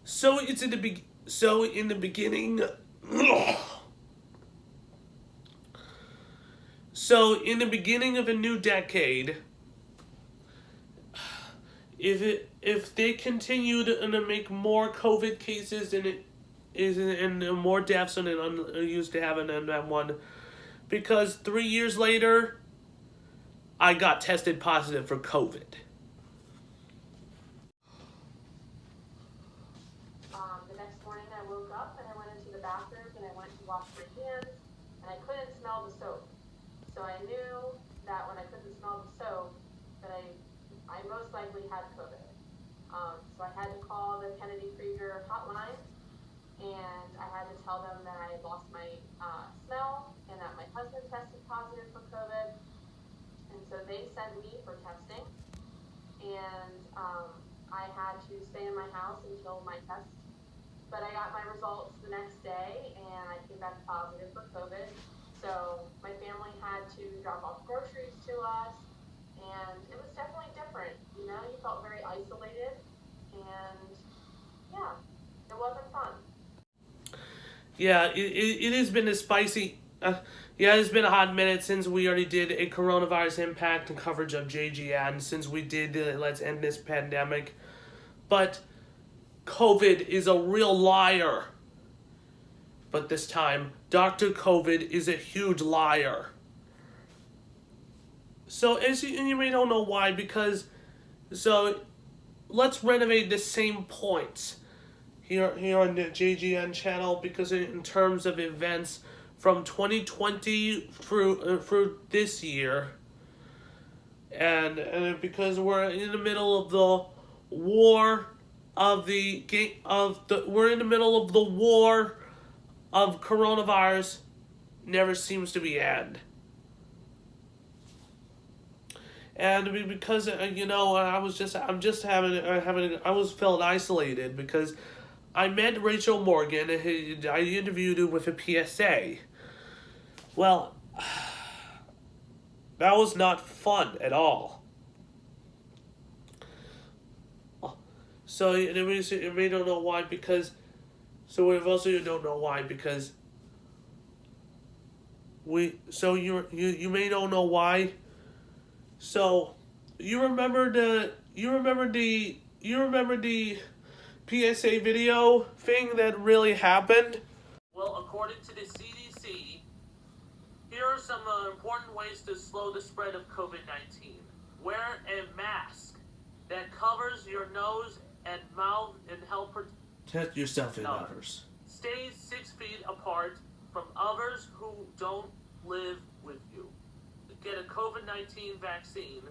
So it's in the so in the beginning. So in the beginning of a new decade, if they continue to make more COVID cases and it is and more deaths than it used to have in that one, because 3 years later, I got tested positive for COVID. The next morning I woke up and I went into the bathroom and I went to wash my hands and I couldn't smell the soap. So I knew that when I couldn't smell the soap that I most likely had COVID. So I had to call the Kennedy Krieger hotline and I had to tell them that I had lost my smell and that my husband tested positive for COVID. And so they sent me for testing and I had to stay in my house until my test. But I got my results the next day and I came back positive for COVID. So my family had to drop off groceries to us and it was definitely different. You know, you felt very isolated and yeah, it wasn't fun. Yeah, it has been a spicy. Yeah, it's been a hot minute since we already did a coronavirus impact and coverage of JGN, since we did Let's End This Pandemic. But COVID is a real liar. But this time, Dr. COVID is a huge liar. So, as you may don't know why, because. So, let's renovate the same points here on the JGN channel, because in terms of events from 2020 through this year, and because we're in the middle of the war we're in the middle of the war of coronavirus, never seems to be end. And because I was feeling isolated because I met Rachel Morgan. I interviewed her with a PSA. Well, that was not fun at all. So you may don't know why, because. So we also you don't know why, because. You may don't know why. So you remember the PSA video thing that really happened? Well, according to the CDC, here are some important ways to slow the spread of COVID-19. Wear a mask that covers your nose and mouth and help protect yourself and others. Stay 6 feet apart from others who don't live with you. Get a COVID-19 vaccine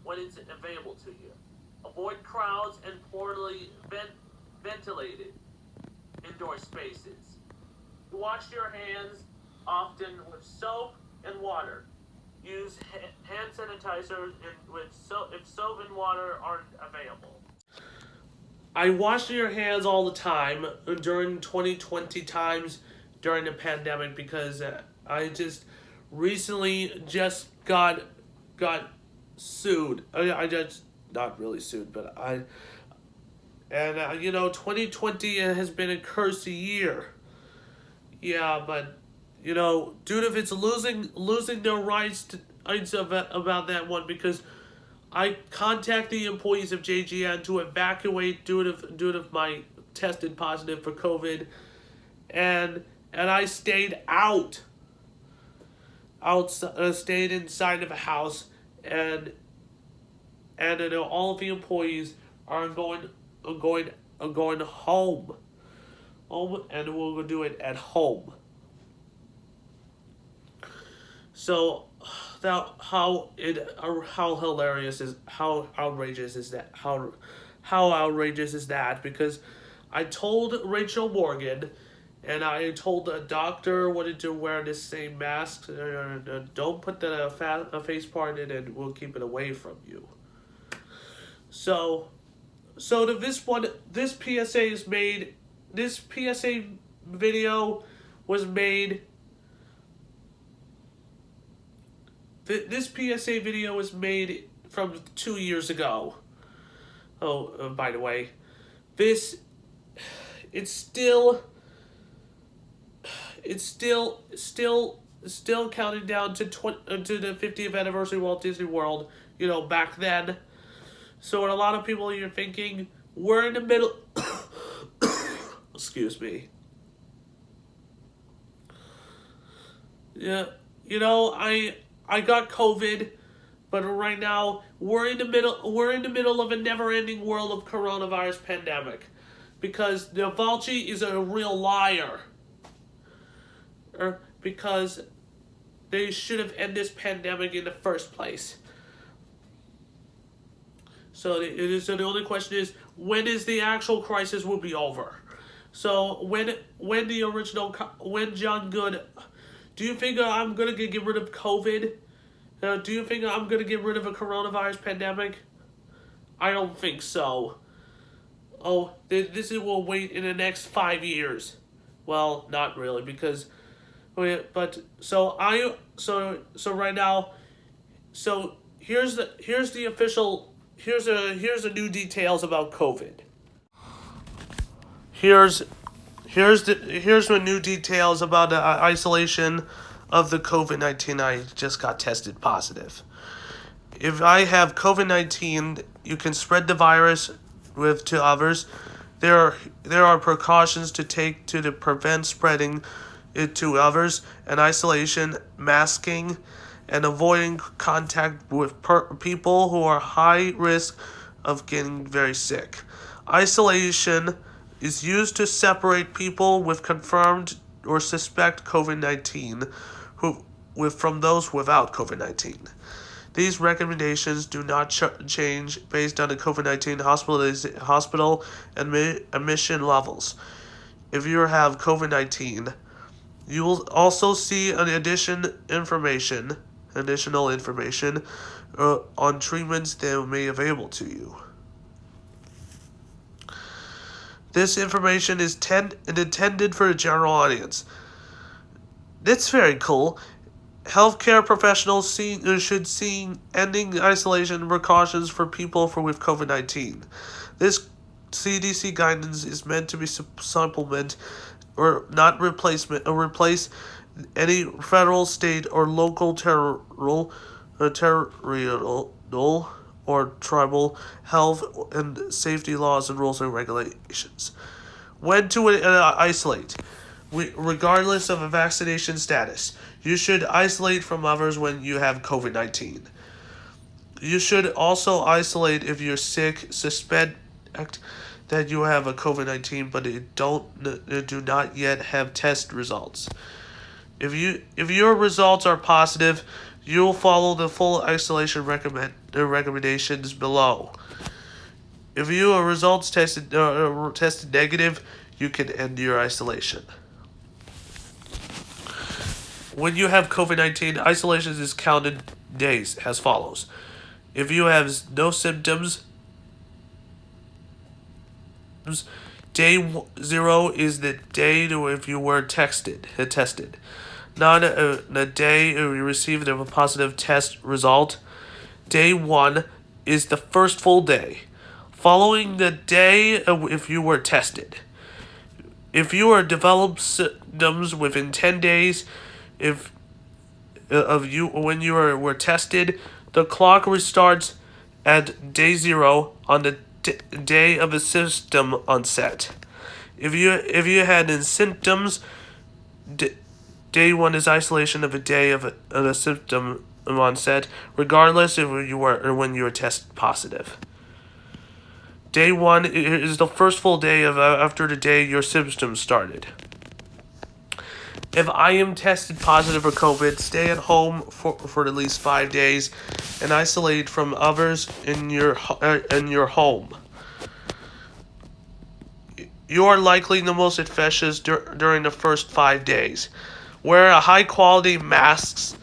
when it's available to you. Avoid crowds and poorly ventilated indoor spaces. Wash your hands often with soap and water. Use hand sanitizer if soap and water aren't available. I wash your hands all the time during 2020 times during the pandemic, because I just recently just got sued. I just not really sued, but 2020 has been a cursed year. Yeah, but due to its losing their rights about that one, because I contacted the employees of JGN to evacuate due to my tested positive for COVID, and I stayed stayed inside of a house, and all of the employees are going home, and we'll do it at home. So, how hilarious is how outrageous is that? How outrageous is that? Because I told Rachel Morgan, and I told the doctor wanted to wear the same mask. Don't put the face part in, and we'll keep it away from you. So this PSA is made. This PSA video was made. This PSA video was made from 2 years ago. Oh, by the way, this it's still counting down to the 50th anniversary of Walt Disney World. Back then. So what a lot of people you're thinking, we're in the middle. Excuse me. Yeah, I got COVID, but right now we're in the middle of a never-ending world of coronavirus pandemic, because the Fauci is a real liar. Because they should have ended this pandemic in the first place. So the only question is, when is the actual crisis will be over? So when John Good, do you think I'm gonna get rid of COVID? Do you think I'm gonna get rid of a coronavirus pandemic? I don't think so. Oh, this will wait in the next 5 years. Well, not really, because, but so right now, so here's the official. Here's the new details about COVID. Here's the new details about the isolation of the COVID-19. I just got tested positive. If I have COVID-19, you can spread the virus to others. There are precautions to take to prevent spreading it to others, and isolation, masking, and avoiding contact with people who are high risk of getting very sick. Isolation is used to separate people with confirmed or suspect COVID-19 from those without COVID-19. These recommendations do not change based on the COVID-19 hospital admission levels. If you have COVID-19, you will also see additional information on treatments that may be available to you. This information is intended for the general audience. That's very cool. Healthcare professionals should see ending isolation precautions for people with COVID-19. This CDC guidance is meant to be supplement or not replace any federal, state, or local territorial or tribal health and safety laws and rules and regulations. When to isolate. Regardless of a vaccination status, you should isolate from others when you have COVID-19. You should also isolate if you're sick, suspect that you have a COVID-19, but do not yet have test results. If your results are positive, you will follow the full isolation recommendations below. If your results tested negative, you can end your isolation. When you have COVID-19, isolation is counted days as follows. If you have no symptoms, day 0 is the day if you were tested. Not the day you received a positive test result. Day 1 is the first full day, following the day if you were tested. If you are developed symptoms within 10 days when you were tested, the clock restarts at day 0 on the day of the symptom onset. If you had symptoms, day 1 is isolation of a day of a symptom onset, regardless if you were or when you were tested positive. Day 1 is the first full day after the day your symptoms started. If I am tested positive for COVID, stay at home for at least 5 days and isolate from others in your home. You are likely the most infectious during the first 5 days. Wear a high-quality masks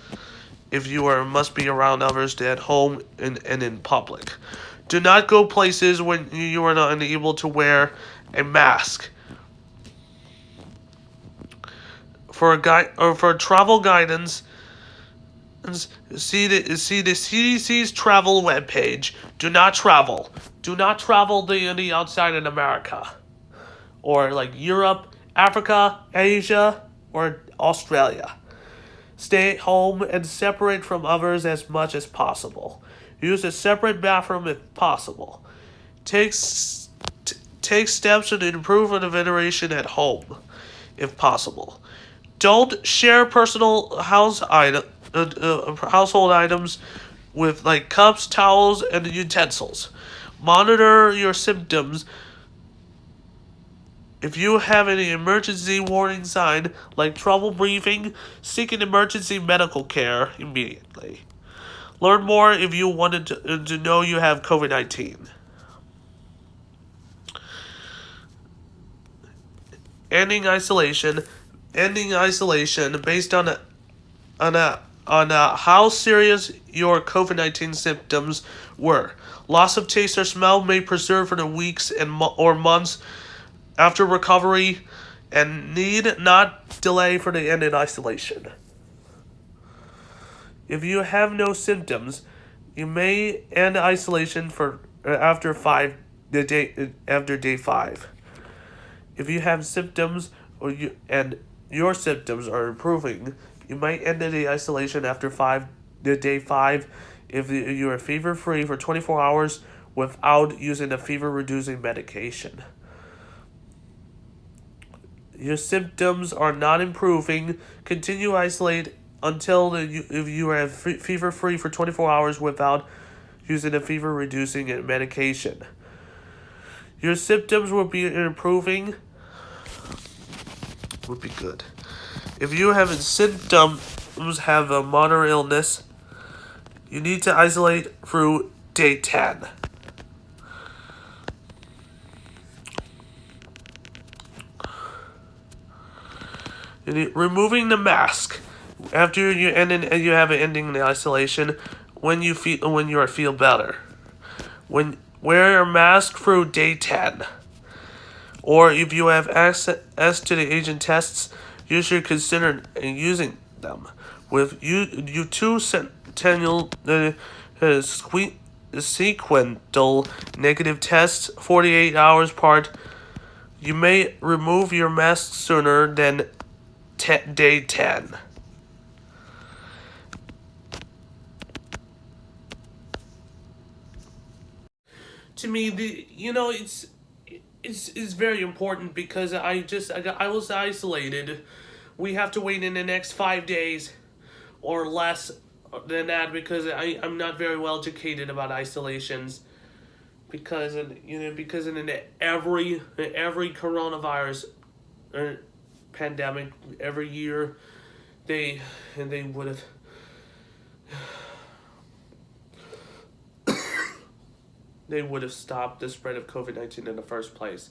if you must be around others at home and in public. Do not go places when you are not unable to wear a mask. For travel guidance, see the CDC's travel webpage. Do not travel. Do not travel the outside in America. or like Europe, Africa, Asia, or Australia. Stay at home and separate from others as much as possible. Use a separate bathroom if possible. Take steps to improve the ventilation at home, if possible. Don't share personal household items with like cups, towels, and utensils. Monitor your symptoms. If you have any emergency warning sign like trouble breathing, seek an emergency medical care immediately. Learn more if you wanted to know you have COVID-19. Ending isolation based on how serious your COVID-19 symptoms were. Loss of taste or smell may persist for the weeks or months after recovery and need not delay for the end in isolation. If you have no symptoms, you may end isolation for after day 5. If you have symptoms and your symptoms are improving, you might end the isolation after day 5 if you are fever-free for 24 hours without using a fever-reducing medication. Your symptoms are not improving, continue to isolate until if you are fever-free for 24 hours without using a fever-reducing medication. Your symptoms will be improving. Would be good. If you have symptoms, have a moderate illness, you need to isolate through day 10. Removing the mask after you have an ending the isolation when you feel better. Wear your mask through day 10. Or if you have access to the agent tests, you should consider using them. With you two sequential negative tests, 48 hours apart, you may remove your mask sooner than day 10. To me, it's very important because I was isolated. We have to wait in the next 5 days or less than that because I'm not very well educated about isolations. Because in every coronavirus pandemic every year, they would have. They would have stopped the spread of COVID-19 in the first place.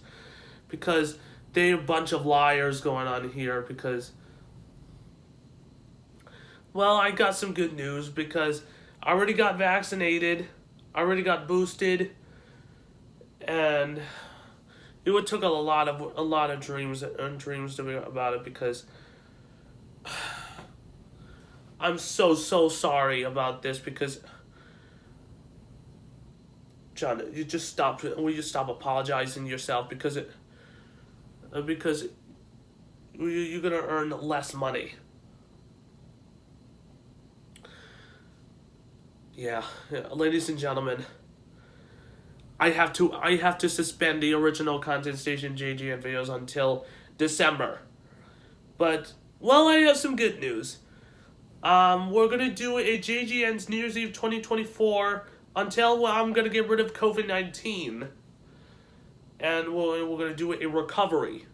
Because they're a bunch of liars going on here because... Well, I got some good news because I already got vaccinated, I already got boosted, and it took a lot of dreams to be about it because I'm so sorry about this because... John, will you just stop apologizing to yourself because you're gonna earn less money. Yeah, ladies and gentlemen, I have to suspend the original Content Station JGN videos until December. But well, I have some good news. We're gonna do a JGN's New Year's Eve 2024. Until I'm going to get rid of COVID-19. And we're going to do a recovery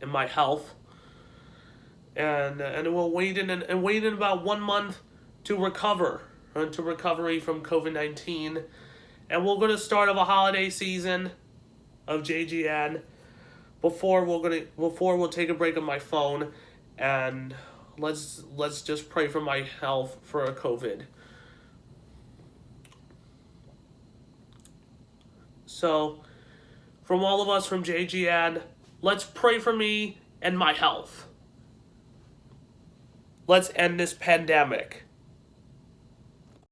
in my health. And we'll wait in about 1 month to recovery from COVID-19. And we're going to start of a holiday season of JGN before we'll take a break on my phone and let's just pray for my health for a COVID. So, from all of us from JGN, let's pray for me and my health. Let's end this pandemic.